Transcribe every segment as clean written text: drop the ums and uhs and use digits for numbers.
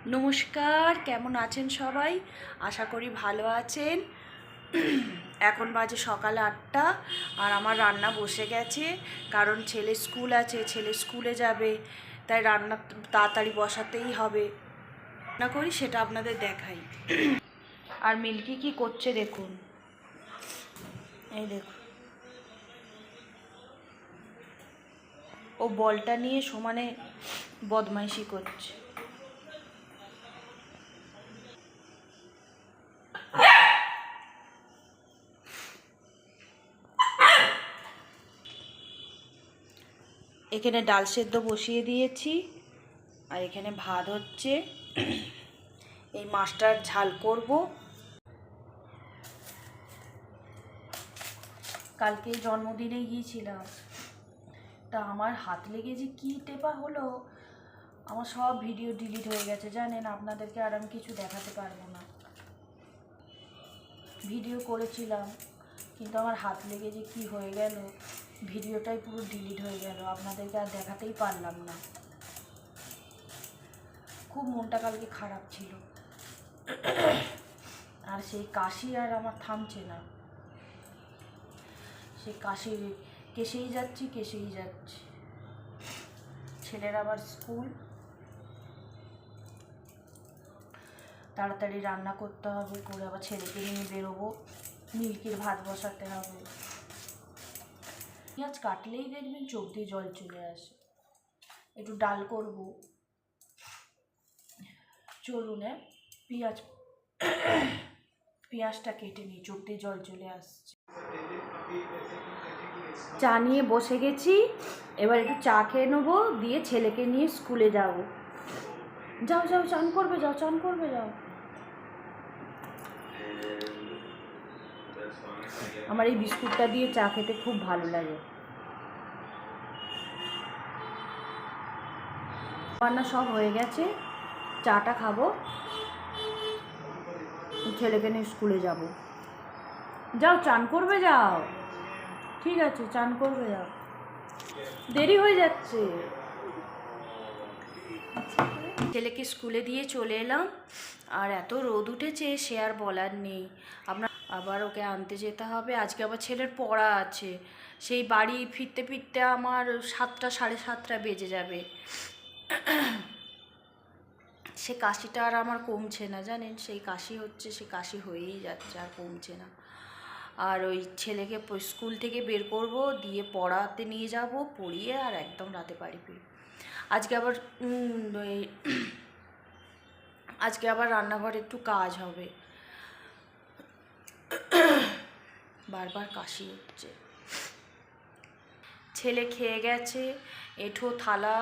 নমস্কার, কেমন আছেন সবাই? আশা করি ভালো আছেন। এখন বাজে সকাল 8টা আর আমার রান্না বসে গেছে, কারণ ছেলে স্কুল আছে, ছেলে স্কুলে যাবে, তাই রান্না তাড়াতাড়ি বসাতেই হবে। রান্না করি সেটা আপনাদের দেখাই। আর মিল্কি কি করছে দেখুন, এই দেখুন, ও বলটা নিয়ে সমানে বদমাইশি করছে। এখানে ডাল সেদ্ধ বসিয়ে দিয়েছি আর এখানে ভাত হচ্ছে। এই মাছটার ঝাল করব। কালকে জন্মদিনে গিয়েছিলাম, তা আমার হাত লেগে যে কী টেপা হলো, আমার সব ভিডিও ডিলিট হয়ে গেছে জানেন। আপনাদেরকে আর আমি কিছু দেখাতে পারবো না। ভিডিও করেছিলাম কিন্তু আমার হাত লেগে যে কী হয়ে গেল, ভিডিওটাই পুরো ডিলিট হয়ে গেল, আপনাদেরকে আর দেখাতেই পারলাম না। খুব মনটা কালকে খারাপ ছিল, আর সেই কাশি আর আমার থামছে না। সেই কাশি কেসেই যাচ্ছি। ছেলের আবার স্কুল, তাড়াতাড়ি রান্না করতে হবে, করে আবার ছেলেকে নিয়ে বেরোবো। মিল্কির ভাত বসাতে হবে। পেঁয়াজ কাটলেই দেখবেন চোখ দিয়ে জল চলে আসে। একটু ডাল করব, চলুন পেঁয়াজটা কেটে নিই, চোখ দিয়ে জল চলে আসছে। চা নিয়ে বসে গেছি, এবার একটু চা খেয়ে নেবো, দিয়ে ছেলেকে নিয়ে স্কুলে যাব। যাও চান করবে যাও। আমার এই বিস্কুটটা দিয়ে চা খেতে খুব ভালো লাগে। রান্না সব হয়ে গেছে, চাটা খাবো, ছেলেকে নিয়ে স্কুলে যাব। যাও চান করবে যাও। ঠিক আছে, চান করবে যাও, দেরি হয়ে যাচ্ছে। ছেলেকে স্কুলে দিয়ে চলে এলাম, আর এত রোদ উঠেছে সে আর বলার নেই। আবার ওকে আনতে যেতে হবে। আজকে আবার ছেলের পড়া আছে, সেই বাড়ি ফিরতে ফিরতে আমার 7টা, 7:30 বেজে যাবে। সে কাশিটা আর আমার কমছে না জানেন, সেই কাশি হচ্ছে, সে কাশি হয়েই যাচ্ছে, আর কমছে না। আর ওই ছেলেকে স্কুল থেকে বের করব, দিয়ে পড়াতে নিয়ে যাব, পড়িয়ে আর একদম রাতে বাড়ি ফিরব। আজকে আবার রান্নাঘরে একটু কাজ হবে। বারবার কাশি হচ্ছে। ছেলে খেয়ে গেছে, এঁঠো থালা,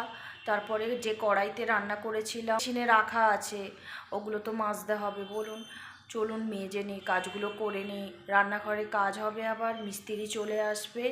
তারপরে যে কড়াইতে রান্না করেছিলাম মেশিনে রাখা আছে, ওগুলো তো মাজতে হবে। চলুন মেজে নিই, কাজগুলো করে নিই। রান্নাঘরে কাজ হবে, আবার মিস্ত্রি চলে আসবে।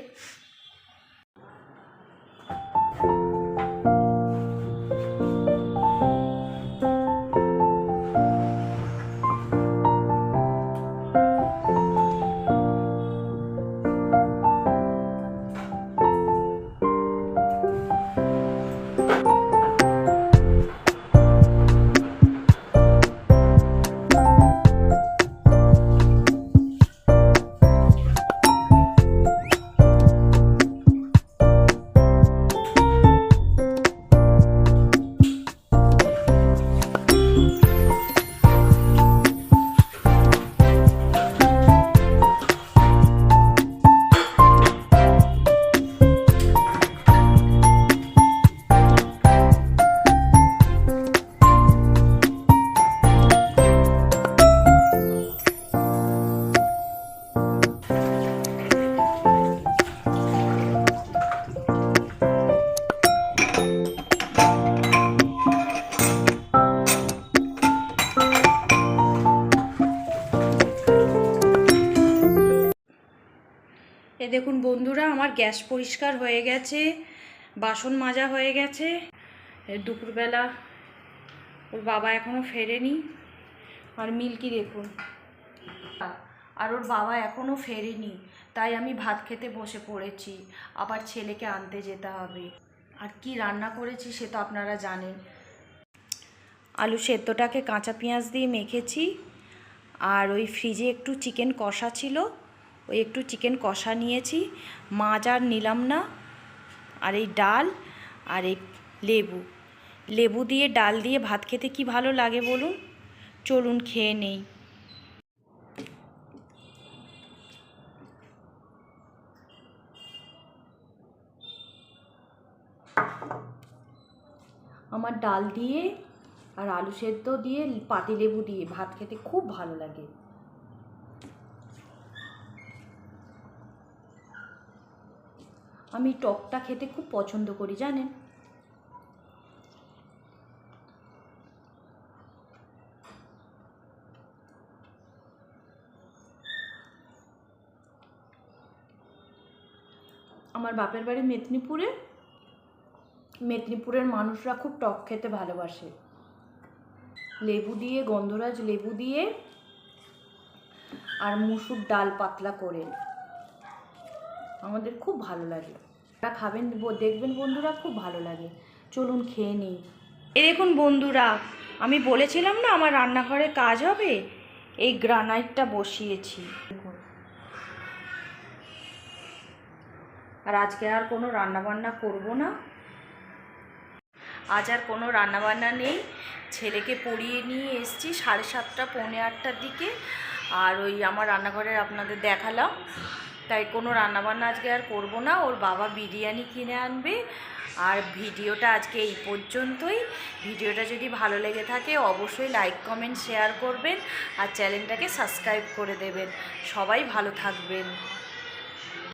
এ দেখুন বন্ধুরা, আমার গ্যাস পরিষ্কার হয়ে গেছে, বাসন মাজা হয়ে গেছে। দুপুরবেলা ওর বাবা এখনও ফেরেনি, আর মিল্কি দেখুন, আর ওর বাবা এখনও ফেরেনি, তাই আমি ভাত খেতে বসে পড়েছি। আবার ছেলেকে আনতে যেতে হবে। আর কি রান্না করেছি সে তো আপনারা জানেন। আলু সেদ্ধটাকে কাঁচা পেঁয়াজ দিয়ে মেখেছি। আর ওই ফ্রিজে একটু চিকেন কষা ছিল, ওই একটু চিকেন কষা নিয়েছি, মাছ আর নিলাম না। আর এই ডাল আর এই লেবু দিয়ে ডাল দিয়ে ভাত খেতে কি ভালো লাগে বলুন। চলুন খেয়ে নেই। আমার ডাল দিয়ে আর আলু সেদ্ধ দিয়ে পাতিলেবু দিয়ে ভাত খেতে খুব ভালো লাগে। আমি টকটা খেতে খুব পছন্দ করি জানেন। আমার বাপের বাড়ি মেদিনীপুরের মানুষরা খুব টক খেতে ভালোবাসে। লেবু দিয়ে, গন্ধরাজ লেবু দিয়ে আর মুসুর ডাল পাতলা করে আমাদের খুব ভালো লাগে। আপনারা খাবেন, দেখবেন বন্ধুরা, খুব ভালো লাগে। চলুন খেয়ে নিই। এই দেখুন বন্ধুরা, আমি বলেছিলাম না আমার রান্নাঘরে কাজ হবে, এই গ্রানাইটটা বসিয়েছি দেখুন। আর আজকে আর কোনো রান্নাবান্না করব না, আজ আর কোনো রান্নাবান্না নেই। ছেলেকে পড়িয়ে নিয়ে এসেছি 7:30 পৌনে 8টার দিকে। আর ওই আমার রান্নাঘরের আপনাদের দেখালাম, তাই কোনো রান্নাবান্না আজকে আর করব না। ওর বাবা বিরিয়ানি কিনে আনবে। আর ভিডিওটা আজকে এই পর্যন্তই। ভিডিওটা যদি ভালো লেগে থাকে অবশ্যই লাইক, কমেন্ট, শেয়ার করবেন আর চ্যানেলটাকে সাবস্ক্রাইব করে দেবেন। সবাই ভালো থাকবেন।